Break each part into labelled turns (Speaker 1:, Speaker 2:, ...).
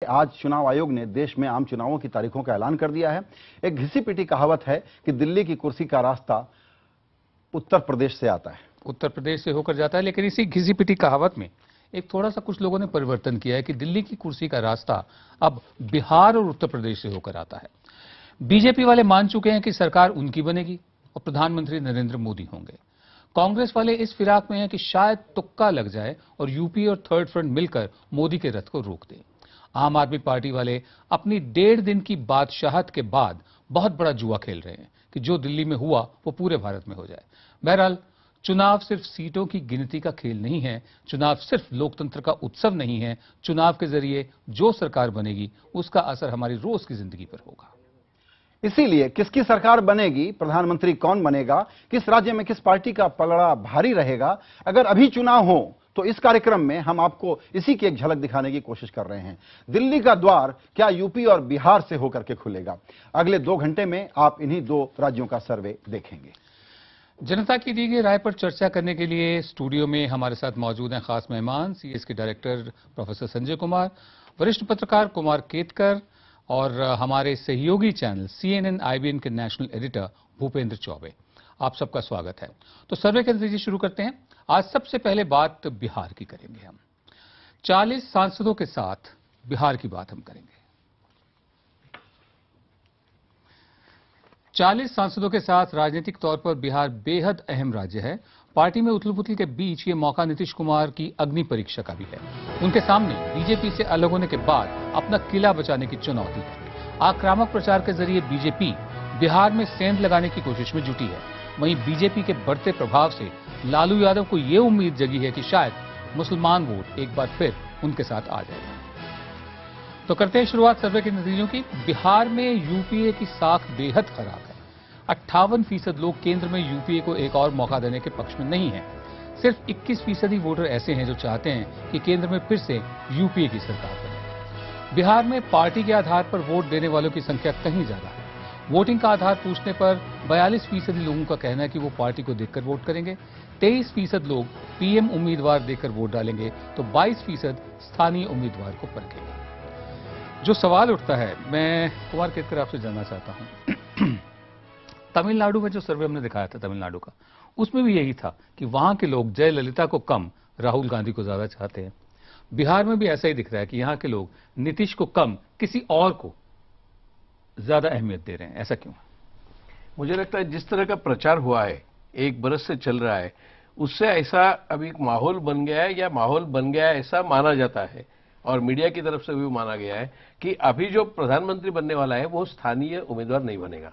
Speaker 1: आज चुनाव आयोग ने देश में आम चुनावों की तारीखों का ऐलान कर दिया है। एक घिसी पिटी कहावत है कि दिल्ली की कुर्सी का रास्ता उत्तर प्रदेश से आता है,
Speaker 2: उत्तर प्रदेश से होकर जाता है। लेकिन इसी घिसी पिटी कहावत में एक थोड़ा सा कुछ लोगों ने परिवर्तन किया है कि दिल्ली की कुर्सी का रास्ता अब बिहार और उत्तर प्रदेश से होकर आता है। बीजेपी वाले मान चुके हैं कि सरकार उनकी बनेगी और प्रधानमंत्री नरेंद्र मोदी होंगे। कांग्रेस वाले इस फिराक में हैं कि शायद तुक्का लग जाए और यूपी और थर्ड फ्रंट मिलकर मोदी के रथ को रोक दें। आम आदमी पार्टी वाले अपनी 1.5 दिन की बादशाहत के बाद बहुत बड़ा जुआ खेल रहे हैं कि जो दिल्ली में हुआ वो पूरे भारत में हो जाए। बहरहाल चुनाव सिर्फ सीटों की गिनती का खेल नहीं है, चुनाव सिर्फ लोकतंत्र का उत्सव नहीं है। चुनाव के जरिए जो सरकार बनेगी उसका असर हमारी रोज की जिंदगी पर होगा।
Speaker 1: इसीलिए किसकी सरकार बनेगी, प्रधानमंत्री कौन बनेगा, किस राज्य में किस पार्टी का पलड़ा भारी रहेगा, अगर अभी चुनाव हो तो इस कार्यक्रम में हम आपको इसी की एक झलक दिखाने की कोशिश कर रहे हैं। दिल्ली का द्वार क्या यूपी और बिहार से होकर के खुलेगा? अगले 2 घंटे में आप इन्हीं 2 राज्यों का सर्वे देखेंगे।
Speaker 2: जनता की दी गई राय पर चर्चा करने के लिए स्टूडियो में हमारे साथ मौजूद हैं खास मेहमान, सीएस के डायरेक्टर प्रोफेसर संजय कुमार, वरिष्ठ पत्रकार कुमार केतकर और हमारे सहयोगी चैनल CNN IBN के नेशनल एडिटर भूपेंद्र चौबे। आप सबका स्वागत है। तो सर्वे के नतीजे शुरू करते हैं। आज सबसे पहले बात बिहार की करेंगे हम। 40 सांसदों के साथ बिहार की बात हम करेंगे। 40 सांसदों के साथ राजनीतिक तौर पर बिहार बेहद अहम राज्य है। पार्टी में उथल-पुथल के बीच ये मौका नीतीश कुमार की अग्नि परीक्षा का भी है। उनके सामने बीजेपी से अलग होने के बाद अपना किला बचाने की चुनौती है। आक्रामक प्रचार के जरिए बीजेपी बिहार में सेंध लगाने की कोशिश में जुटी है। वहीं बीजेपी के बढ़ते प्रभाव से लालू यादव को यह उम्मीद जगी है कि शायद मुसलमान वोट एक बार फिर उनके साथ आ जाएगा। तो करते हैं शुरुआत सर्वे के नतीजों की। बिहार में यूपीए की साख बेहद खराब है। 58% लोग केंद्र में यूपीए को एक और मौका देने के पक्ष में नहीं है। सिर्फ 21% ही वोटर ऐसे हैं जो चाहते हैं कि केंद्र में फिर से यूपीए की सरकार बने। बिहार में पार्टी के आधार पर वोट देने वालों की संख्या कहीं ज्यादा है। वोटिंग का आधार पूछने पर 42% लोगों का कहना है कि वो पार्टी को देखकर वोट करेंगे। 23% लोग पीएम उम्मीदवार देखकर वोट डालेंगे तो 22% स्थानीय उम्मीदवार को परखेंगे। जो सवाल उठता है, मैं कुमार केतकर आपसे जानना चाहता हूं। तमिलनाडु में जो सर्वे हमने दिखाया था तमिलनाडु का, उसमें भी यही था कि वहां के लोग जयललिता को कम राहुल गांधी को ज्यादा चाहते हैं। बिहार में भी ऐसा ही दिख रहा है कि यहां के लोग नीतीश को कम किसी और को ज्यादा अहमियत दे रहे हैं। ऐसा क्यों?
Speaker 3: मुझे लगता है जिस तरह का प्रचार हुआ है, 1 बरस से चल रहा है, उससे ऐसा अभी एक माहौल बन गया है या माहौल बन गया है ऐसा माना जाता है और मीडिया की तरफ से भी माना गया है कि अभी जो प्रधानमंत्री बनने वाला है वो स्थानीय उम्मीदवार नहीं बनेगा,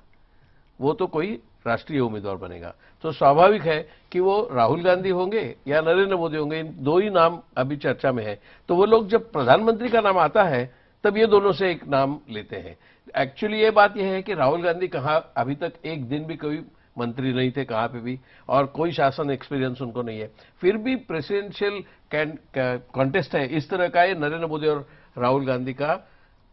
Speaker 3: वो तो कोई राष्ट्रीय उम्मीदवार बनेगा। तो स्वाभाविक है कि वो राहुल गांधी होंगे या नरेंद्र मोदी होंगे, इन 2 ही नाम अभी चर्चा में है। तो वो लोग जब प्रधानमंत्री का नाम आता है तब ये दोनों से एक नाम लेते हैं। एक्चुअली ये बात यह है कि राहुल गांधी कहाँ अभी तक एक दिन भी कोई मंत्री नहीं थे कहाँ पे भी, और कोई शासन एक्सपीरियंस उनको नहीं है। फिर भी प्रेसिडेंशियल कॉन्टेस्ट है इस तरह का, ये नरेंद्र मोदी और राहुल गांधी का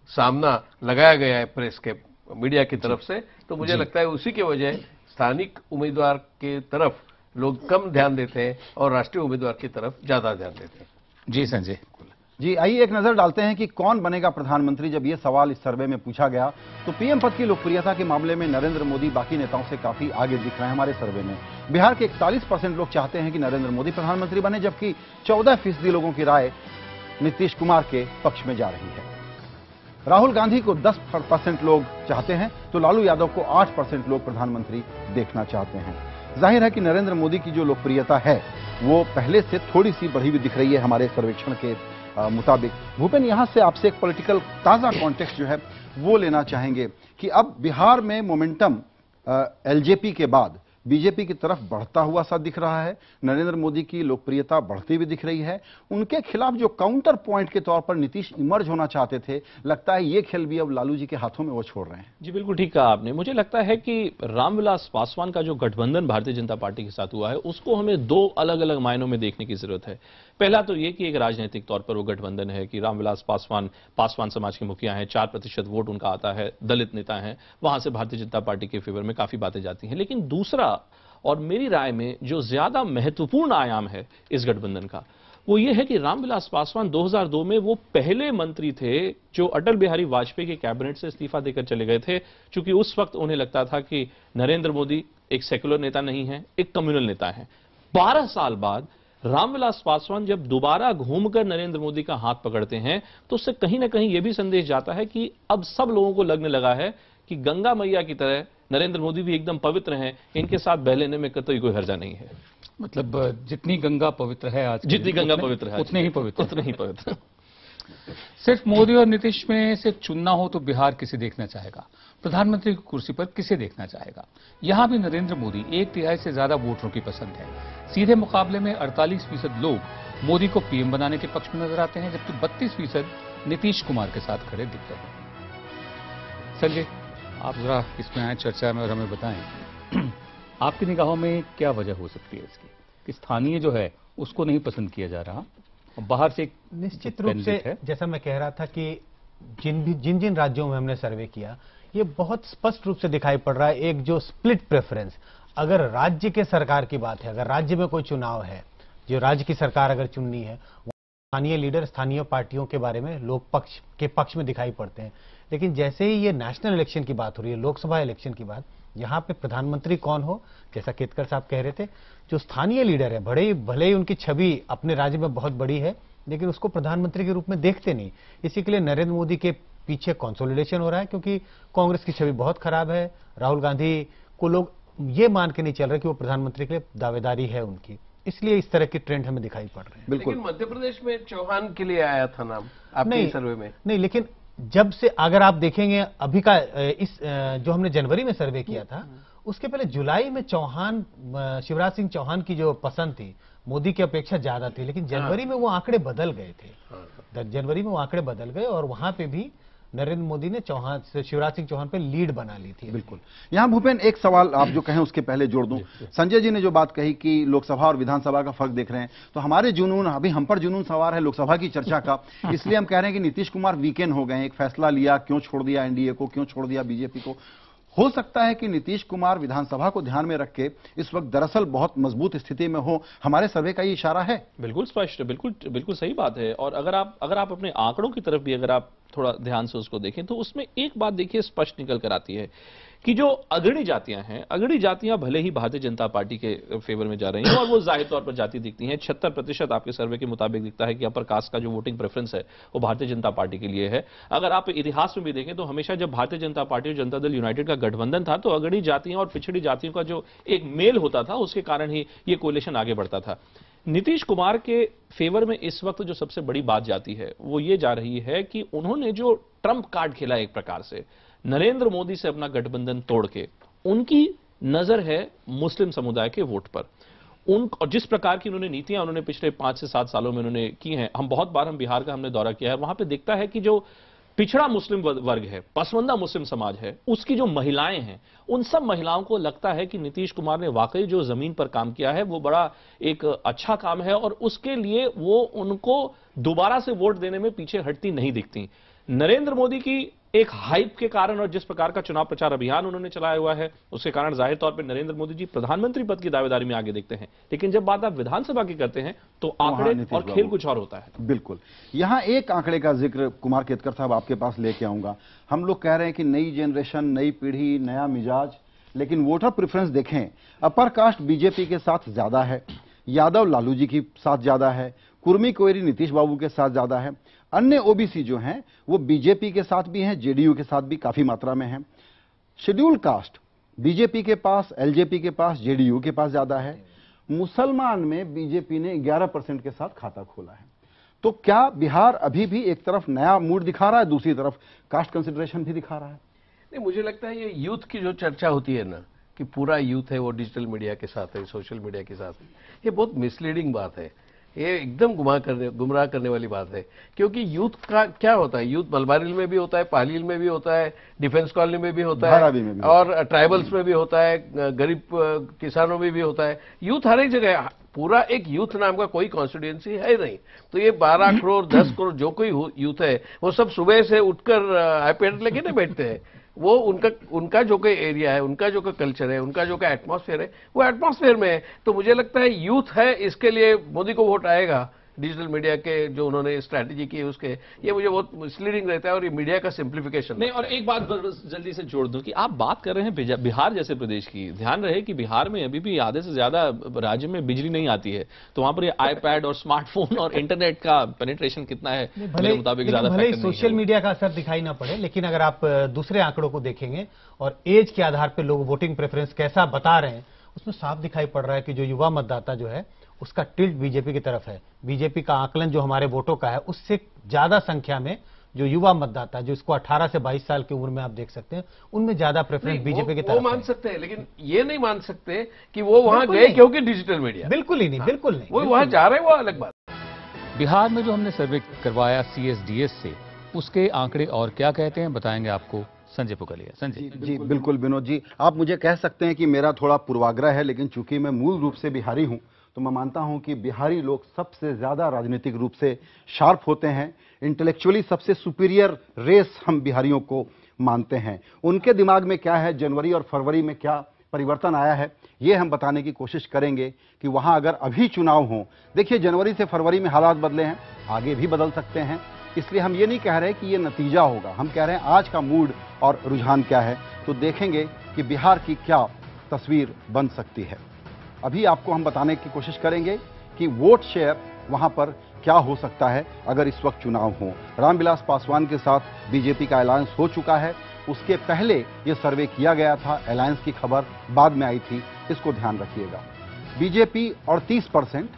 Speaker 3: सामना लगाया गया है प्रेस के मीडिया की तरफ से। तो मुझे लगता है उसी की वजह स्थानिक उम्मीदवार की तरफ लोग कम ध्यान देते हैं और राष्ट्रीय उम्मीदवार की तरफ ज्यादा ध्यान देते हैं।
Speaker 2: जी संजय
Speaker 1: जी, आइए एक नजर डालते हैं कि कौन बनेगा प्रधानमंत्री। जब यह सवाल इस सर्वे में पूछा गया तो पीएम पद की लोकप्रियता के मामले में नरेंद्र मोदी बाकी नेताओं से काफी आगे दिख रहे हैं। हमारे सर्वे में बिहार के 41% लोग चाहते हैं कि नरेंद्र मोदी प्रधानमंत्री बने, जबकि 14% लोगों की राय नीतीश कुमार के पक्ष में जा रही है। राहुल गांधी को 10% लोग चाहते हैं तो लालू यादव को 8% लोग प्रधानमंत्री देखना चाहते हैं। जाहिर है कि नरेंद्र मोदी की जो लोकप्रियता है वो पहले से थोड़ी सी बढ़ी हुई दिख रही है हमारे सर्वेक्षण के मुताबिक। भूपेन, यहां से आपसे एक पॉलिटिकल ताजा कॉन्टेक्स्ट जो है वो लेना चाहेंगे कि अब बिहार में मोमेंटम एलजेपी के बाद बीजेपी की तरफ बढ़ता हुआ सा दिख रहा है। नरेंद्र मोदी की लोकप्रियता बढ़ती हुई दिख रही है। उनके खिलाफ जो काउंटर पॉइंट के तौर पर नीतीश इमर्ज होना चाहते थे, लगता है ये खेल भी अब लालू जी के हाथों में वो छोड़ रहे हैं।
Speaker 4: जी बिल्कुल ठीक कहा आपने। मुझे लगता है कि रामविलास पासवान का जो गठबंधन भारतीय जनता पार्टी के साथ हुआ है उसको हमें 2 अलग अलग मायनों में देखने की जरूरत है। पहला तो ये कि एक राजनीतिक तौर पर वो गठबंधन है कि रामविलास पासवान समाज के मुखिया हैं, 4% वोट उनका आता है, दलित नेता हैं, वहां से भारतीय जनता पार्टी के फेवर में काफी बातें जाती हैं। लेकिन दूसरा और मेरी राय में जो ज्यादा महत्वपूर्ण आयाम है इस गठबंधन का, वो ये है कि रामविलास पासवान 2002 में वो पहले मंत्री थे जो अटल बिहारी वाजपेयी के कैबिनेट से इस्तीफा देकर चले गए थे, क्योंकि उस वक्त उन्हें लगता था कि नरेंद्र मोदी एक सेकुलर नेता नहीं है, एक कम्युनल नेता है। 12 साल बाद रामविलास पासवान जब दोबारा घूमकर नरेंद्र मोदी का हाथ पकड़ते हैं तो उससे कहीं ना कहीं यह भी संदेश जाता है कि अब सब लोगों को लगने लगा है कि गंगा मैया की तरह नरेंद्र मोदी भी एकदम पवित्र हैं, इनके साथ बह लेने में कोई हर्जा नहीं है।
Speaker 2: मतलब जितनी गंगा पवित्र है आज,
Speaker 4: जितनी गंगा पवित्र है
Speaker 2: उतने ही पवित्र,
Speaker 4: उतने ही पवित्र।
Speaker 2: सिर्फ मोदी और नीतीश में से चुनना हो तो बिहार किसे देखना चाहेगा, प्रधानमंत्री की कुर्सी पर किसे देखना चाहेगा? यहां भी नरेंद्र मोदी 1/3 से ज्यादा वोटरों की पसंद है। सीधे मुकाबले में 48% लोग मोदी को पीएम बनाने के पक्ष में नजर आते हैं, जबकि 32% नीतीश कुमार के साथ खड़े दिखते हैं। संजय, आप जरा इसमें आए चर्चा में और हमें बताएं आपकी निगाहों में क्या वजह हो सकती है इसकी कि स्थानीय जो है उसको नहीं पसंद किया जा रहा और बाहर से एक
Speaker 5: निश्चित रूप से जैसा मैं कह रहा था कि जिन राज्यों में हमने सर्वे किया ये बहुत स्पष्ट रूप से दिखाई पड़ रहा है एक जो स्प्लिट प्रेफरेंस। अगर राज्य के सरकार की बात है, अगर राज्य में कोई चुनाव है, जो राज्य की सरकार अगर चुननी है, स्थानीय लीडर स्थानीय पार्टियों के बारे में लोक पक्ष के पक्ष में दिखाई पड़ते हैं। लेकिन जैसे ही ये नेशनल इलेक्शन की बात हो रही है, लोकसभा इलेक्शन की बात, यहाँ पे प्रधानमंत्री कौन हो, जैसा केतकर साहब कह रहे थे, जो स्थानीय लीडर है भले ही उनकी छवि अपने राज्य में बहुत बड़ी है लेकिन उसको प्रधानमंत्री के रूप में देखते नहीं। इसी के लिए नरेंद्र मोदी के पीछे कंसोलिडेशन हो रहा है, क्योंकि कांग्रेस की छवि बहुत खराब है। राहुल गांधी को लोग ये मान के नहीं चल रहे कि वो प्रधानमंत्री के लिए दावेदारी है उनकी, इसलिए इस तरह की ट्रेंड हमें दिखाई पड़ रहे हैं।
Speaker 3: बिल्कुल। लेकिन मध्य प्रदेश में चौहान के लिए आया था नाम आपके सर्वे में?
Speaker 5: नहीं, लेकिन जब से अगर आप देखेंगे अभी का इस जो हमने जनवरी में सर्वे किया था उसके पहले जुलाई में चौहान, शिवराज सिंह चौहान की जो पसंद थी मोदी की अपेक्षा ज्यादा थी, लेकिन जनवरी में वो आंकड़े बदल गए थे। जनवरी में वो आंकड़े बदल गए और वहां पे भी नरेंद्र मोदी ने शिवराज सिंह चौहान पे लीड बना ली थी।
Speaker 1: बिल्कुल। यहां भूपेन एक सवाल आप जो कहें उसके पहले जोड़ दूं। संजय जी ने जो बात कही कि लोकसभा और विधानसभा का फर्क देख रहे हैं, तो हमारे जुनून, अभी हम पर जुनून सवार है लोकसभा की चर्चा का, इसलिए हम कह रहे हैं कि नीतीश कुमार वीकेंड हो गए, एक फैसला लिया, क्यों छोड़ दिया एनडीए को, क्यों छोड़ दिया बीजेपी को। हो सकता है कि नीतीश कुमार विधानसभा को ध्यान में रख के इस वक्त दरअसल बहुत मजबूत स्थिति में हो, हमारे सर्वे का ये इशारा है।
Speaker 4: बिल्कुल स्पष्ट, बिल्कुल सही बात है। और अगर आप अपने आंकड़ों की तरफ भी अगर आप थोड़ा ध्यान से उसको देखें तो उसमें एक बात देखिए स्पष्ट निकल कर आती है कि जो अग्रणी जातियां हैं, अग्रणी जातियां भले ही भारतीय जनता पार्टी के फेवर में जा रही हैं और वो जाहिर तौर पर जाति दिखती हैं। 76% आपके सर्वे के मुताबिक दिखता है कि अपर कास्ट का जो वोटिंग प्रेफरेंस है वो भारतीय जनता पार्टी के लिए है। अगर आप इतिहास में भी देखें तो हमेशा जब भारतीय जनता पार्टी और जनता दल यूनाइटेड का गठबंधन था तो अग्रणी जातियों और पिछड़ी जातियों का जो एक मेल होता था उसके कारण ही ये कोलिशन आगे बढ़ता था। नीतीश कुमार के फेवर में इस वक्त जो सबसे बड़ी बात जाती है वो ये जा रही है कि उन्होंने जो ट्रंप कार्ड खेला एक प्रकार से नरेंद्र मोदी से अपना गठबंधन तोड़ के, उनकी नजर है मुस्लिम समुदाय के वोट पर। और जिस प्रकार की उन्होंने नीतियां उन्होंने पिछले 5 से 7 सालों में उन्होंने की हैं, हम बहुत बार बिहार का हमने दौरा किया है, वहां पे दिखता है कि जो पिछड़ा मुस्लिम वर्ग है, पसमानदा मुस्लिम समाज है, उसकी जो महिलाएं हैं, उन सब महिलाओं को लगता है कि नीतीश कुमार ने वाकई जो जमीन पर काम किया है वो बड़ा एक अच्छा काम है और उसके लिए वो उनको दोबारा से वोट देने में पीछे हटती नहीं दिखती। नरेंद्र मोदी की एक हाइप के कारण और जिस प्रकार का चुनाव प्रचार अभियान उन्होंने चलाया हुआ है उसके कारण जाहिर तौर पर नरेंद्र मोदी जी प्रधानमंत्री पद की दावेदारी में आगे दिखते हैं। लेकिन जब बात आप विधानसभा की करते हैं तो आंकड़े और खेल कुछ और होता है।
Speaker 1: बिल्कुल। यहां एक आंकड़े का जिक्र कुमार केतकर साहब आपके पास लेके आऊंगा। हम लोग कह रहे हैं कि नई जनरेशन, नई पीढ़ी, नया मिजाज, लेकिन वोटर प्रेफरेंस देखें, अपर कास्ट बीजेपी के साथ ज्यादा है, यादव लालू जी के साथ ज्यादा है, कुर्मी कोयरी नीतीश बाबू के साथ ज्यादा है, अन्य ओबीसी जो हैं वो बीजेपी के साथ भी हैं, जेडीयू के साथ भी काफी मात्रा में हैं। शेड्यूल कास्ट बीजेपी के पास, एलजेपी के पास, जेडीयू के पास ज्यादा है। मुसलमान में बीजेपी ने 11% के साथ खाता खोला है। तो क्या बिहार अभी भी एक तरफ नया मूड दिखा रहा है, दूसरी तरफ कास्ट कंसिडरेशन भी दिखा रहा है?
Speaker 3: नहीं, मुझे लगता है ये यूथ की जो चर्चा होती है ना कि पूरा यूथ है वो डिजिटल मीडिया के साथ है, सोशल मीडिया के साथ है, ये बहुत मिसलीडिंग बात है। ये एकदम गुमराह करने वाली बात है। क्योंकि यूथ का क्या होता है, यूथ मलबारिल में भी होता है, पालील में भी होता है, डिफेंस कॉलोनी में भी होता है और ट्राइबल्स में भी होता है, गरीब किसानों में भी होता है। यूथ हर एक जगह, पूरा एक यूथ नाम का कोई कॉन्स्टिट्यूएंसी है नहीं। तो ये 12 करोड़ 10 करोड़ जो कोई यूथ है वो सब सुबह से उठकर आईपैड लेके ना बैठते हैं। वो उनका जो कोई एरिया है, उनका जो कोई कल्चर है, उनका जो कोई एटमॉस्फेयर है, वो एटमॉस्फेयर में है। तो मुझे लगता है यूथ है, इसके लिए मोदी को वोट आएगा, डिजिटल मीडिया के जो उन्होंने स्ट्रैटेजी की है उसके, ये मुझे बहुत मिसलीडिंग रहता है और ये मीडिया का सिंप्लीफिकेशन
Speaker 4: नहीं। और एक बात बस जल्दी से जोड़ दूं कि आप बात कर रहे हैं बिहार जैसे प्रदेश की, ध्यान रहे कि बिहार में अभी भी आधे से ज्यादा राज्य में बिजली नहीं आती है, तो वहां पर ये आईपैड और स्मार्टफोन और इंटरनेट का पेनिट्रेशन कितना है मेरे मुताबिक ज्यादा
Speaker 5: भले सोशल मीडिया का असर दिखाई ना पड़े, लेकिन अगर आप दूसरे आंकड़ों को देखेंगे और एज के आधार पर लोग वोटिंग प्रेफरेंस कैसा बता रहे हैं, उसमें साफ दिखाई पड़ रहा है कि जो युवा मतदाता जो है उसका टिल्ट बीजेपी की तरफ है। बीजेपी का आकलन जो हमारे वोटों का है उससे ज्यादा संख्या में जो युवा मतदाता जो इसको 18 से 22 साल की उम्र में आप देख सकते हैं, उनमें ज्यादा प्रेफरेंस बीजेपी की तरफ
Speaker 3: वो मान सकते हैं, लेकिन ये नहीं मान सकते कि वो वहां गए क्योंकि डिजिटल मीडिया।
Speaker 5: बिल्कुल ही नहीं, बिल्कुल नहीं,
Speaker 3: वो वहां जा रहे हैं, वो अलग बात।
Speaker 2: बिहार में जो हमने सर्वे करवाया CSDS से, उसके आंकड़े और क्या कहते हैं बताएंगे आपको संजय पुगलिया। संजय
Speaker 1: जी बिल्कुल विनोद जी, आप मुझे कह सकते हैं कि मेरा थोड़ा पूर्वाग्रह है, लेकिन चूंकि मैं मूल रूप से बिहारी हूं तो मैं मानता हूं कि बिहारी लोग सबसे ज्यादा राजनीतिक रूप से शार्प होते हैं, इंटेलेक्चुअली सबसे सुपीरियर रेस हम बिहारियों को मानते हैं। उनके दिमाग में क्या है, जनवरी और फरवरी में क्या परिवर्तन आया है, ये हम बताने की कोशिश करेंगे कि वहां अगर अभी चुनाव हो, देखिए जनवरी से फरवरी में हालात बदले हैं, आगे भी बदल सकते हैं, इसलिए हम ये नहीं कह रहे कि ये नतीजा होगा, हम कह रहे हैं आज का मूड और रुझान क्या है, तो देखेंगे कि बिहार की क्या तस्वीर बन सकती है। अभी आपको हम बताने की कोशिश करेंगे कि वोट शेयर वहां पर क्या हो सकता है अगर इस वक्त चुनाव हो। रामविलास पासवान के साथ बीजेपी का अलायंस हो चुका है, उसके पहले ये सर्वे किया गया था, अलायंस की खबर बाद में आई थी, इसको ध्यान रखिएगा। बीजेपी 38%,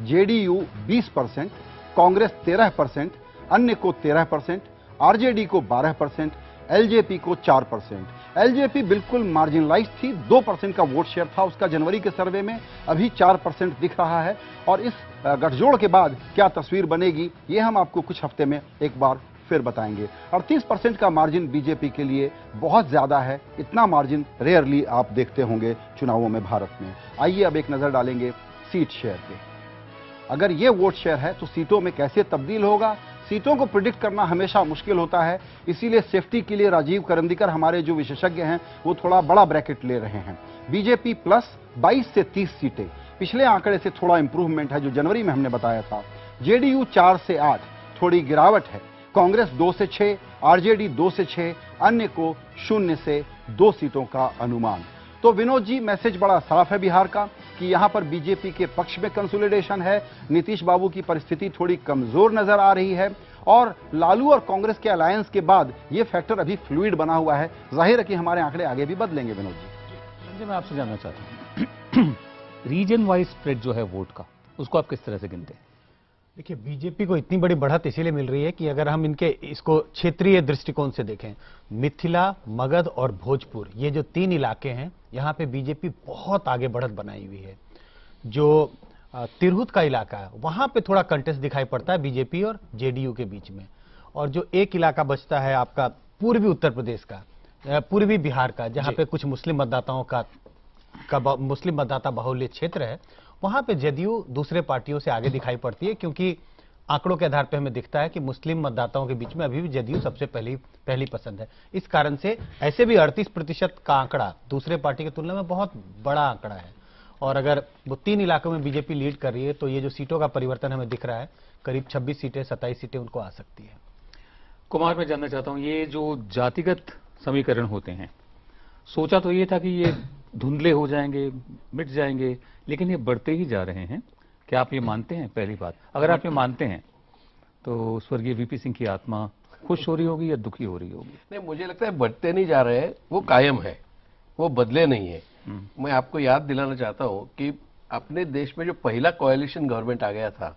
Speaker 1: जेडीयू 20%, कांग्रेस 13%, अन्य को 13%, आरजेडी को 12%, एलजेपी को 4%। एलजेपी बिल्कुल मार्जिनलाइज थी, 2% का वोट शेयर था उसका जनवरी के सर्वे में, अभी 4% दिख रहा है। और इस गठजोड़ के बाद क्या तस्वीर बनेगी ये हम आपको कुछ हफ्ते में एक बार फिर बताएंगे। 38% का मार्जिन बीजेपी के लिए बहुत ज्यादा है, इतना मार्जिन रेयरली आप देखते होंगे चुनावों में भारत में। आइए अब एक नजर डालेंगे सीट शेयर पे। अगर ये वोट शेयर है तो सीटों में कैसे तब्दील होगा, सीटों को प्रिडिक्ट करना हमेशा मुश्किल होता है, इसीलिए सेफ्टी के लिए राजीव करंदीकर हमारे जो विशेषज्ञ हैं वो थोड़ा बड़ा ब्रैकेट ले रहे हैं। बीजेपी प्लस 22 से 30 सीटें, पिछले आंकड़े से थोड़ा इंप्रूवमेंट है जो जनवरी में हमने बताया था। जेडीयू 4 से 8, थोड़ी गिरावट है। कांग्रेस 2 से 6, आरजेडी 2 से 6, अन्य को 0 से 2 सीटों का अनुमान। तो विनोद जी, मैसेज बड़ा साफ है बिहार का कि यहां पर बीजेपी के पक्ष में कंसोलिडेशन है, नीतीश बाबू की परिस्थिति थोड़ी कमजोर नजर आ रही है और लालू और कांग्रेस के अलायंस के बाद यह फैक्टर अभी फ्लूइड बना हुआ है। जाहिर है कि हमारे आंकड़े आगे भी बदलेंगे। विनोद जी,
Speaker 2: मैं आपसे जानना चाहता हूं रीजन वाइज स्प्रेड जो है वोट का, उसको आप किस तरह से गिनते हैं?
Speaker 5: देखिए, बीजेपी को इतनी बड़ी बढ़त इसीलिए मिल रही है कि अगर हम इसको क्षेत्रीय दृष्टिकोण से देखें, मिथिला, मगध और भोजपुर, ये जो 3 इलाके हैं, यहाँ पे बीजेपी बहुत आगे बढ़त बनाई हुई है। जो तिरहुत का इलाका है वहां पे थोड़ा कंटेस्ट दिखाई पड़ता है बीजेपी और जेडीयू के बीच में, और जो एक इलाका बचता है आपका पूर्वी उत्तर प्रदेश का, पूर्वी बिहार का, जहां पे कुछ मुस्लिम मतदाताओं का मुस्लिम मतदाता बाहुल्य क्षेत्र है, वहां पे जदयू दूसरे पार्टियों से आगे दिखाई पड़ती है, क्योंकि आंकड़ों के आधार पर हमें दिखता है कि मुस्लिम मतदाताओं के बीच में अभी भी जदयू सबसे पहली पसंद है। इस कारण से ऐसे भी 38% का आंकड़ा दूसरे पार्टी की तुलना में बहुत बड़ा आंकड़ा है, और अगर वो 3 इलाकों में बीजेपी लीड कर रही है तो ये जो सीटों का परिवर्तन हमें दिख रहा है, करीब 26 सीटें 27 सीटें उनको आ सकती है।
Speaker 2: कुमार, मैं जानना चाहता हूं, ये जो जातिगत समीकरण होते हैं, सोचा तो ये था कि ये धुंधले हो जाएंगे, मिट जाएंगे, लेकिन ये बढ़ते ही जा रहे हैं। क्या आप ये मानते हैं? पहली बात, अगर आप ये मानते हैं तो स्वर्गीय वीपी सिंह की आत्मा खुश हो रही होगी या दुखी हो रही होगी?
Speaker 3: नहीं, मुझे लगता है बढ़ते नहीं जा रहे हैं, वो कायम है, वो बदले नहीं है। मैं आपको याद दिलाना चाहता हूं कि अपने देश में जो पहला कोएलिशन गवर्नमेंट आ गया था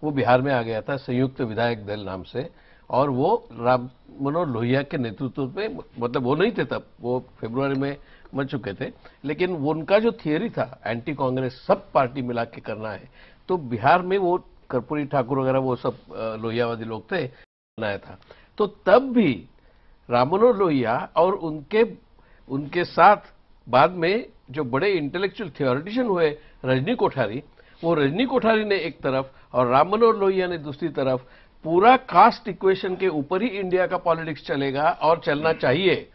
Speaker 3: वो बिहार में आ गया था, संयुक्त विधायक दल नाम से, और वो राम मनोहर लोहिया के नेतृत्व में, मतलब वो नहीं थे तब, वो फरवरी में बन चुके थे, लेकिन वो उनका जो थियरी था एंटी कांग्रेस सब पार्टी मिला के करना है, तो बिहार में वो कर्पूरी ठाकुर वगैरह वो सब लोहियावादी लोग थे, बनाया था। तो तब भी राम मनोहर लोहिया और उनके साथ बाद में जो बड़े इंटेलेक्चुअल थियोरिटिशियन हुए रजनी कोठारी, वो रजनी कोठारी ने एक तरफ और राम मनोहर लोहिया ने दूसरी तरफ, पूरा कास्ट इक्वेशन के ऊपर ही इंडिया का पॉलिटिक्स चलेगा और चलना चाहिए,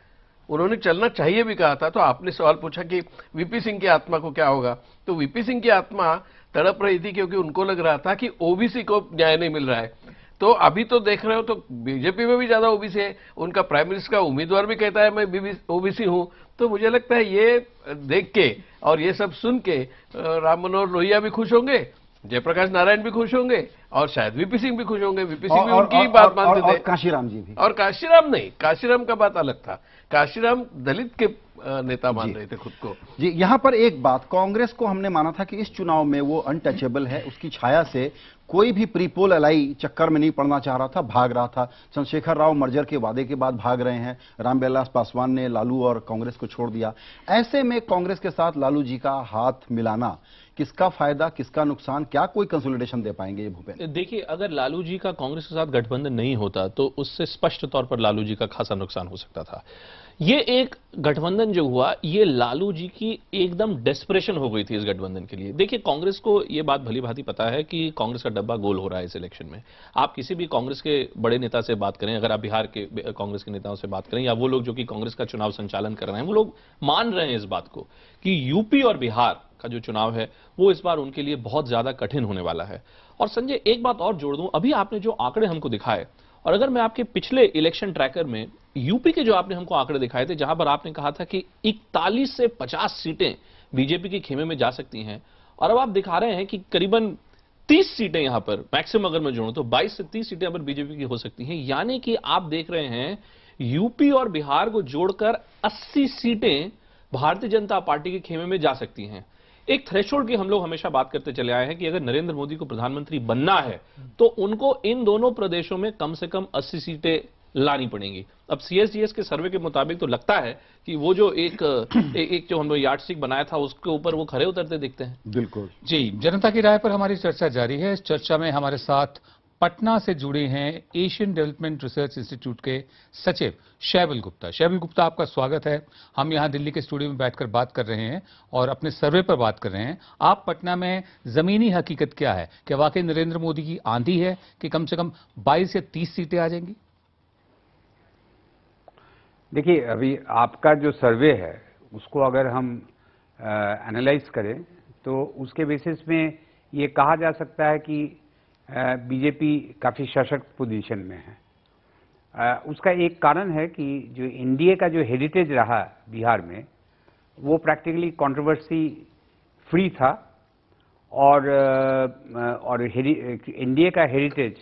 Speaker 3: उन्होंने चलना चाहिए भी कहा था। तो आपने सवाल पूछा कि वीपी सिंह की आत्मा को क्या होगा, तो वीपी सिंह की आत्मा तड़प रही थी क्योंकि उनको लग रहा था कि ओबीसी को न्याय नहीं मिल रहा है। तो अभी तो देख रहे हो तो बीजेपी में भी ज्यादा ओबीसी है, उनका प्राइम मिनिस्टर का उम्मीदवार भी कहता है मैं ओबीसी हूं। तो मुझे लगता है ये देख के और ये सब सुन के राम मनोहर लोहिया भी खुश होंगे, जयप्रकाश नारायण भी खुश होंगे और शायद वीपी सिंह भी खुश होंगे। वीपी सिंह भी उनकी बात मानते थे।
Speaker 1: और काशीराम जी भी।
Speaker 3: और काशीराम नहीं, काशीराम का बात अलग था। काशीराम दलित के नेता मान रहे थे खुद को।
Speaker 1: जी, यहां पर एक बात, कांग्रेस को हमने माना था कि इस चुनाव में वो अनटचेबल है, उसकी छाया से कोई भी प्रीपोल एलाई चक्कर में नहीं पड़ना चाह रहा था, भाग रहा था। चंद्रशेखर राव मर्जर के वादे के बाद भाग रहे हैं। रामविलास पासवान ने लालू और कांग्रेस को छोड़ दिया। ऐसे में कांग्रेस के साथ लालू जी का हाथ मिलाना, किसका फायदा किसका नुकसान, क्या कोई कंसोलिडेशन दे पाएंगे ये भूपेंद्र?
Speaker 4: देखिए, अगर लालू जी का कांग्रेस के साथ गठबंधन नहीं होता तो उससे स्पष्ट तौर पर लालू जी का खासा नुकसान हो सकता था। ये एक गठबंधन जो हुआ, ये लालू जी की एकदम डेस्परेशन हो गई थी इस गठबंधन के लिए। देखिए, कांग्रेस को ये बात भली भांति पता है कि कांग्रेस का डब्बा गोल हो रहा है इस इलेक्शन में। आप किसी भी कांग्रेस के बड़े नेता से बात करें, अगर आप बिहार के कांग्रेस के नेताओं से बात करें या वो लोग जो कि कांग्रेस का चुनाव संचालन कर रहे हैं, वो लोग मान रहे हैं इस बात को कि यूपी और बिहार का जो चुनाव है वो इस बार उनके लिए बहुत ज्यादा कठिन होने वाला है। और संजय, एक बात और जोड़ दूं, अभी आपने जो आंकड़े हमको दिखाए, और अगर मैं आपके पिछले इलेक्शन ट्रैकर में यूपी के जो आपने हमको आंकड़े दिखाए थे, जहां पर आपने कहा था कि 41 से 50 सीटें बीजेपी के खेमे में जा सकती हैं, और अब आप दिखा रहे हैं कि करीबन 30 सीटें यहां पर मैक्सिमम अगर मैं जोड़ूं तो 22 से 30 सीटें अगर बीजेपी की हो सकती हैं। यानी कि आप देख रहे हैं यूपी और बिहार को जोड़कर 80 सीटें भारतीय जनता पार्टी के खेमे में जा सकती हैं। एक थ्रेशोल्ड की हम लोग हमेशा बात करते चले आए हैं कि अगर नरेंद्र मोदी को प्रधानमंत्री बनना है तो उनको इन दोनों प्रदेशों में कम से कम 80 सीटें लानी पड़ेंगी। अब सीएसडीएस के सर्वे के मुताबिक तो लगता है कि वो जो एक जो हम लोग यार्डस्टिक बनाया था उसके ऊपर वो खरे उतरते दिखते हैं।
Speaker 1: बिल्कुल
Speaker 2: जी, जनता की राय पर हमारी चर्चा जारी है। इस चर्चा में हमारे साथ पटना से जुड़े हैं एशियन डेवलपमेंट रिसर्च इंस्टीट्यूट के सचिव शैबिल गुप्ता। शैबिल गुप्ता, आपका स्वागत है। हम यहां दिल्ली के स्टूडियो में बैठकर बात कर रहे हैं और अपने सर्वे पर बात कर रहे हैं। आप पटना में जमीनी हकीकत क्या है? क्या वाकई नरेंद्र मोदी की आंधी है कि कम से कम 22 या 30 सीटें आ जाएंगी?
Speaker 6: देखिए, अभी आपका जो सर्वे है उसको अगर हम एनालाइज करें तो उसके बेसिस में ये कहा जा सकता है कि बीजेपी काफ़ी सशक्त पोजीशन में है। उसका एक कारण है कि जो एनडीए का जो हेरिटेज रहा बिहार में वो प्रैक्टिकली कंट्रोवर्सी फ्री था, और एनडीए का हेरिटेज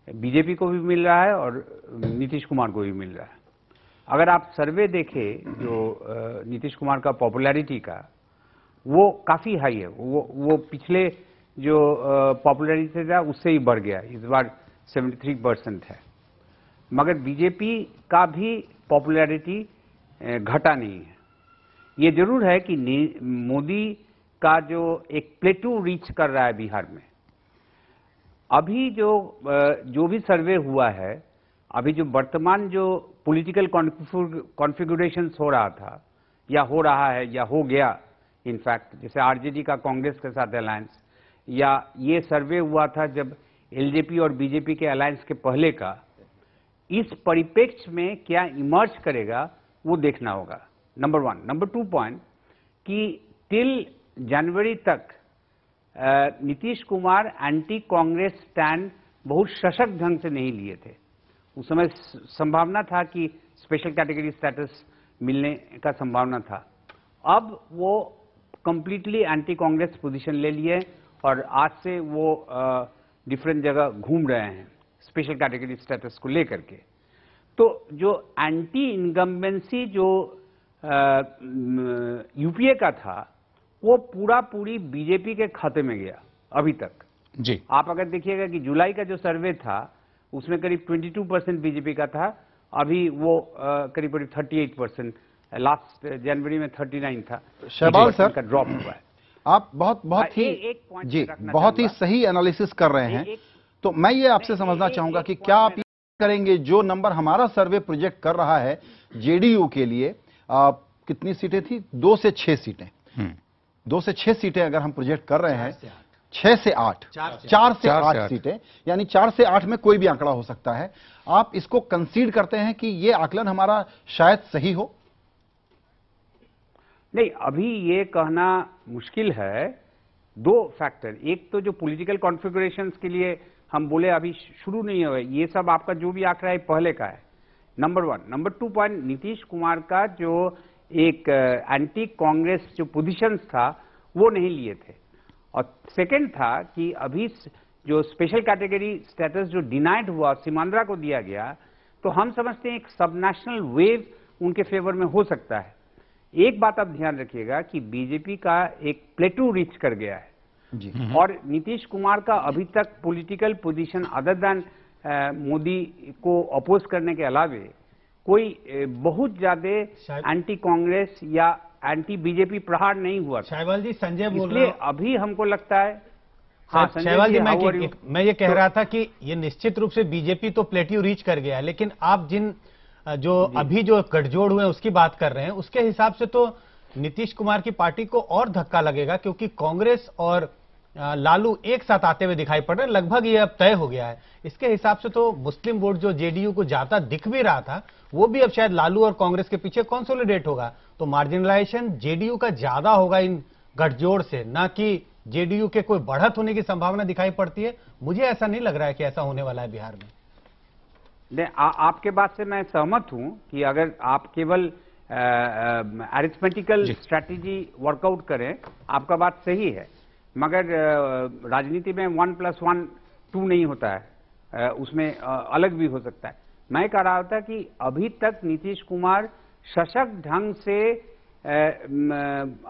Speaker 6: बीजेपी को भी मिल रहा है और नीतीश कुमार को भी मिल रहा है। अगर आप सर्वे देखें जो नीतीश कुमार का पॉपुलैरिटी का, वो काफ़ी हाई है। वो पिछले जो पॉपुलैरिटी था उससे ही बढ़ गया, इस बार 73% है। मगर बीजेपी का भी पॉपुलैरिटी घटा नहीं है। ये जरूर है कि मोदी का जो एक प्लेटू रीच कर रहा है बिहार में। अभी जो भी सर्वे हुआ है, अभी जो वर्तमान जो पॉलिटिकल कॉन्फ़िगरेशंस हो रहा था या हो रहा है या हो गया, इनफैक्ट जैसे आरजेडी का कांग्रेस के साथ अलायंस, या ये सर्वे हुआ था जब एलजेपी और बीजेपी के अलायंस के पहले का, इस परिप्रेक्ष्य में क्या इमर्ज करेगा वो देखना होगा, नंबर 1। नंबर 2 पॉइंट कि टिल जनवरी तक नीतीश कुमार एंटी कांग्रेस स्टैंड बहुत सशक्त ढंग से नहीं लिए थे। उस समय संभावना था कि स्पेशल कैटेगरी स्टेटस मिलने का संभावना था। अब वो कंप्लीटली एंटी कांग्रेस पोजीशन ले लिए और आज से वो डिफरेंट जगह घूम रहे हैं स्पेशल कैटेगरी स्टेटस को लेकर के। तो जो एंटी इनकम्बेंसी जो यूपीए का था वो पूरी बीजेपी के खाते में गया अभी तक।
Speaker 2: जी,
Speaker 6: आप अगर देखिएगा कि जुलाई का जो सर्वे था उसमें करीब 22% बीजेपी का था, अभी वो करीब 38%, लास्ट जनवरी में 39 था।
Speaker 1: शहबाज सर
Speaker 6: का ड्रॉप हुआ है।
Speaker 1: आप बहुत ही सही एनालिसिस कर रहे हैं। तो मैं ये आपसे समझना चाहूंगा कि क्या आप करेंगे जो नंबर हमारा सर्वे प्रोजेक्ट कर रहा है जेडीयू के लिए, कितनी सीटें थी? 2 से 6 सीटें। 2 से 6 सीटें अगर हम प्रोजेक्ट कर रहे हैं, 6 से 8, 4 से 8 सीटें, यानी 4 से 8 में कोई भी आंकड़ा हो सकता है। आप इसको कंसीड करते हैं कि ये आकलन हमारा शायद सही हो?
Speaker 6: नहीं, अभी ये कहना मुश्किल है दो फैक्टर, एक तो जो पॉलिटिकल कॉन्फ़िगरेशंस के लिए हम बोले अभी शुरू नहीं हुए, ये सब आपका जो भी आंकड़ा है पहले का है, number 1। Number 2 point, Nitish Kumar का जो एक एंटी कांग्रेस जो पोजीशंस था वो नहीं लिए थे, और सेकंड था कि अभी जो स्पेशल कैटेगरी स्टेटस जो डिनाइड हुआ, सीमांध्रा को दिया गया, तो हम समझते हैं एक सब नेशनल वेव उनके फेवर में हो सकता है। एक बात आप ध्यान रखिएगा कि बीजेपी का एक प्लेटू रीच कर गया है
Speaker 1: जी।
Speaker 6: और नीतीश कुमार का अभी तक political position other than Modi को अपोज करने के अलावे कोई बहुत ज्यादा एंटी कांग्रेस या एंटी बीजेपी प्रहार नहीं हुआ।
Speaker 5: शाहबाज जी, संजय बोल रहे
Speaker 6: इसलिए
Speaker 5: हैं।
Speaker 6: अभी हमको लगता है, हाँ
Speaker 5: शहबाज जी,
Speaker 6: how are you?
Speaker 5: मैं ये कह रहा था कि ये निश्चित रूप से बीजेपी तो प्लेट्यू रीच कर गया है, लेकिन आप जिन जो अभी जो गठजोड़ हुए हैं उसकी बात कर रहे हैं, उसके हिसाब से तो नीतीश कुमार की पार्टी को और धक्का लगेगा, क्योंकि कांग्रेस और लालू एक साथ आते हुए दिखाई पड़ रहे हैं। लगभग ये अब तय हो गया है। इसके हिसाब से तो मुस्लिम वोट जो जेडीयू को जाता दिख भी रहा था, वो भी अब शायद लालू और कांग्रेस के पीछे कंसोलिडेट होगा। तो मार्जिनलाइजेशन जेडीयू का ज्यादा होगा इन गठजोड़ से, ना कि जेडीयू के कोई बढ़त होने की संभावना दिखाई पड़ती है। मुझे ऐसा नहीं लग रहा है कि ऐसा होने वाला है बिहार में।
Speaker 6: नहीं, आपके बात से मैं सहमत हूं कि अगर आप केवल अरिथमेटिकल स्ट्रैटेजी वर्कआउट करें, आपका बात सही है, मगर राजनीति में 1+1 2 नहीं होता है, उसमें अलग भी हो सकता है। मैं कह रहा था कि अभी तक नीतीश कुमार सशक्त ढंग से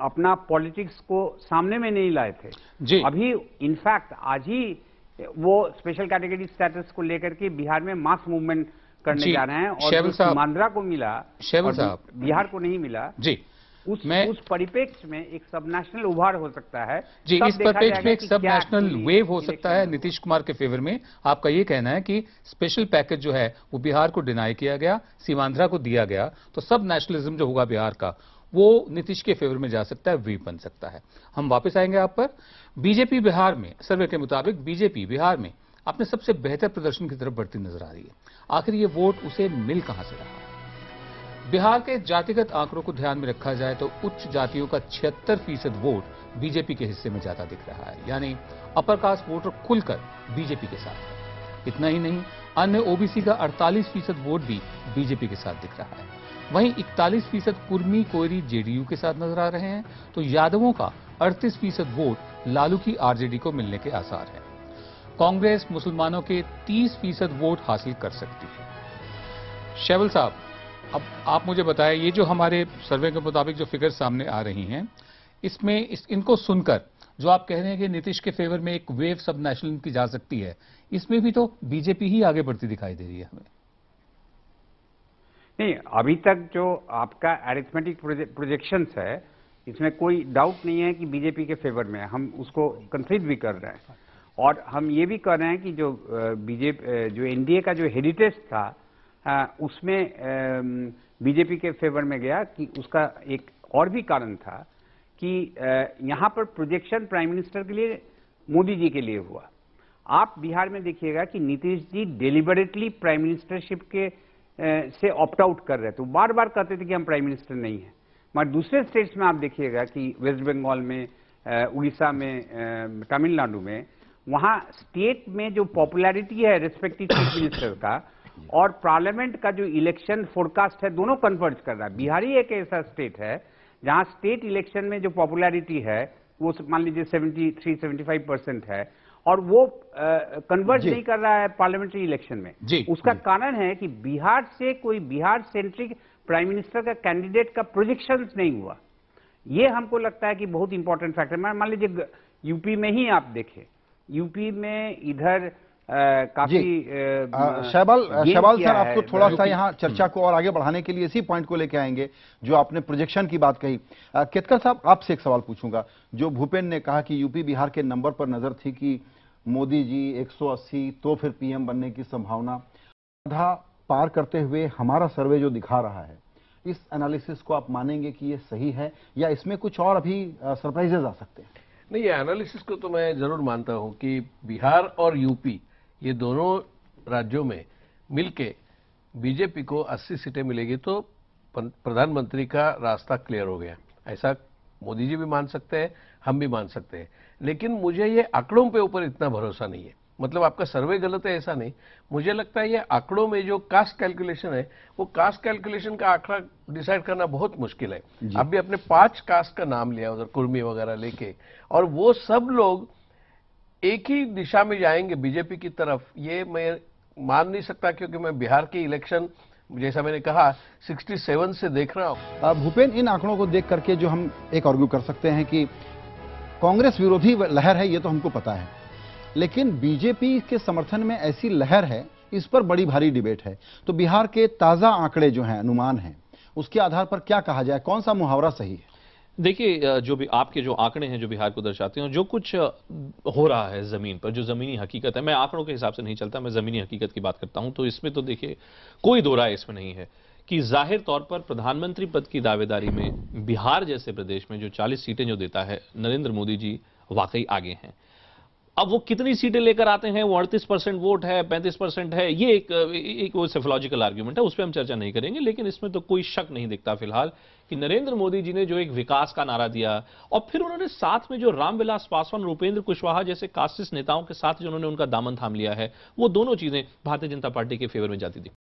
Speaker 6: अपना पॉलिटिक्स को सामने में नहीं लाए थे
Speaker 2: जी।
Speaker 6: अभी इनफैक्ट आज ही वो स्पेशल कैटेगरी स्टेटस को लेकर के बिहार में मास मूवमेंट करने जा रहे हैं, और जो सीमांध्रा को मिला और बिहार को नहीं मिला
Speaker 2: जी,
Speaker 6: उस परिप्रेक्ष्य में एक सब नेशनल उभार हो सकता है
Speaker 2: जी। इस परिप्रेक्ष्य में एक सब नेशनल वेव हो सकता है नीतीश कुमार के फेवर में। आपका ये कहना है कि स्पेशल पैकेज जो है वो बिहार को डिनाई किया गया, सीमांध्रा को दिया गया, तो सब नेशनलिज्म जो होगा बिहार का वो नीतीश के फेवर में जा सकता है, वेव बन सकता है। हम वापस आएंगे आप पर। बीजेपी बिहार में, सर्वे के मुताबिक बीजेपी बिहार में अपने सबसे बेहतर प्रदर्शन की तरफ बढ़ती नजर आ रही है। आखिर ये वोट उसे मिल कहां से रहा? बिहार के जातिगत आंकड़ों को ध्यान में रखा जाए तो उच्च जातियों का 76% वोट बीजेपी के हिस्से में ज्यादा दिख रहा है, यानी अपर कास्ट वोटर खुलकर बीजेपी के साथ है। इतना ही नहीं, अन्य ओबीसी का 48% वोट भी बीजेपी के साथ दिख रहा है। वहीं 41% कुर्मी कोयरी जेडीयू के साथ नजर आ रहे हैं, तो यादवों का 38% वोट लालू की आरजेडी को मिलने के आसार है। कांग्रेस मुसलमानों के 30% वोट हासिल कर सकती है। शैवल साहब, अब आप मुझे बताएं, ये जो हमारे सर्वे के मुताबिक जो फिगर सामने आ रही हैं, इसमें इनको सुनकर जो आप कह रहे हैं कि नीतीश के फेवर में एक वेव सब नेशनल की जा सकती है, इसमें भी तो बीजेपी ही आगे बढ़ती दिखाई दे रही है हमें।
Speaker 6: नहीं, अभी तक जो आपका अरिथमेटिक प्रोजेक्शंस है, इसमें कोई डाउट नहीं है कि बीजेपी के फेवर में है। हम उसको कंसीड भी कर रहे हैं, और हम ये भी कर रहे हैं कि जो बीजेपी जो एनडीए का जो हेरिटेज था उसमें बीजेपी के फेवर में गया, कि उसका एक और भी कारण था कि यहाँ पर प्रोजेक्शन प्राइम मिनिस्टर के लिए मोदी जी के लिए हुआ। आप बिहार में देखिएगा कि Nitish ji deliberately prime ministership के से ऑप्ट आउट कर रहे थे। तो बार बार कहते थे कि हम प्राइम मिनिस्टर नहीं है। मगर दूसरे स्टेट्स में आप देखिएगा कि वेस्ट बंगाल में, उड़ीसा में, तमिलनाडु में, वहां स्टेट में जो पॉपुलैरिटी है रिस्पेक्टिव चीफ मिनिस्टर का और पार्लियामेंट का जो इलेक्शन फोरकास्ट है, दोनों कन्वर्ज कर रहा है। बिहार ही एक ऐसा स्टेट है जहां स्टेट इलेक्शन में जो पॉपुलैरिटी है वो मान लीजिए 73-75% है, और वो कन्वर्ज नहीं कर रहा है पार्लियामेंट्री इलेक्शन में। उसका कारण है कि बिहार से कोई बिहार सेंट्रिक प्राइम मिनिस्टर का कैंडिडेट का प्रोजेक्शंस नहीं हुआ। ये हमको लगता है कि बहुत इंपॉर्टेंट फैक्टर। मान लीजिए यूपी में ही आप देखें, यूपी में इधर काफी
Speaker 1: शहबाज सर, आपको थोड़ा सा यहाँ चर्चा को और आगे बढ़ाने के लिए इसी पॉइंट को लेके आएंगे जो आपने प्रोजेक्शन की बात कही। केतकर साहब, आपसे एक सवाल पूछूंगा। जो भूपेंद्र ने कहा कि यूपी बिहार के नंबर पर नजर थी कि मोदी जी 180 तो फिर पीएम बनने की संभावना, आधा पार करते हुए हमारा सर्वे जो दिखा रहा है, इस एनालिसिस को आप मानेंगे कि ये सही है या इसमें कुछ और अभी सरप्राइजेज आ सकते हैं?
Speaker 3: नहीं, ये एनालिसिस को तो मैं जरूर मानता हूं कि बिहार और यूपी, ये दोनों राज्यों में मिलके बीजेपी को 80 सीटें मिलेगी तो प्रधानमंत्री का रास्ता क्लियर हो गया। ऐसा मोदी जी भी मान सकते हैं, हम भी मान सकते हैं। लेकिन मुझे ये आंकड़ों पे ऊपर इतना भरोसा नहीं है। मतलब आपका सर्वे गलत है ऐसा नहीं, मुझे लगता है ये आंकड़ों में जो कास्ट कैलकुलेशन है, वो कास्ट कैलकुलेशन का आंकड़ा डिसाइड करना बहुत मुश्किल है। आप भी अपने 5 कास्ट का नाम लिया उधर, कुर्मी वगैरह लेके, और वो सब लोग एक ही दिशा में जाएंगे बीजेपी की तरफ, ये मैं मान नहीं सकता, क्योंकि मैं बिहार के इलेक्शन जैसा मैंने कहा 67 से देख रहा हूं।
Speaker 1: भूपेन, इन आंकड़ों को देख करके जो हम एक आर्ग्यू कर सकते हैं कि कांग्रेस विरोधी लहर है, ये तो हमको पता है, लेकिन बीजेपी के समर्थन में ऐसी लहर है, इस पर बड़ी भारी डिबेट है। तो बिहार के ताजा आंकड़े जो हैं, अनुमान हैं, उसके आधार पर क्या कहा जाए, कौन सा मुहावरा सही है?
Speaker 4: देखिए, जो भी आपके जो आंकड़े हैं जो बिहार को दर्शाते हैं, जो कुछ हो रहा है जमीन पर, जो जमीनी हकीकत है, मैं आंकड़ों के हिसाब से नहीं चलता, मैं जमीनी हकीकत की बात करता हूं, तो इसमें तो देखिए कोई दो राय इसमें नहीं है कि जाहिर तौर पर प्रधानमंत्री पद की दावेदारी में बिहार जैसे प्रदेश में जो 40 सीटें जो देता है नरेंद्र मोदी जी, वाकई आगे हैं। अब वो कितनी सीटें लेकर आते हैं, वो 38% वोट है, 35% है, ये एक वो सेफोलॉजिकल आर्ग्यूमेंट है, उस पर हम चर्चा नहीं करेंगे। लेकिन इसमें तो कोई शक नहीं दिखता फिलहाल कि नरेंद्र मोदी जी ने जो एक विकास का नारा दिया, और फिर उन्होंने साथ में जो रामविलास पासवान, उपेंद्र कुशवाहा जैसे कास्टिस्ट नेताओं के साथ जो उन्होंने उनका दामन थाम लिया है, वो दोनों चीजें भारतीय जनता पार्टी के फेवर में जाती दिखती।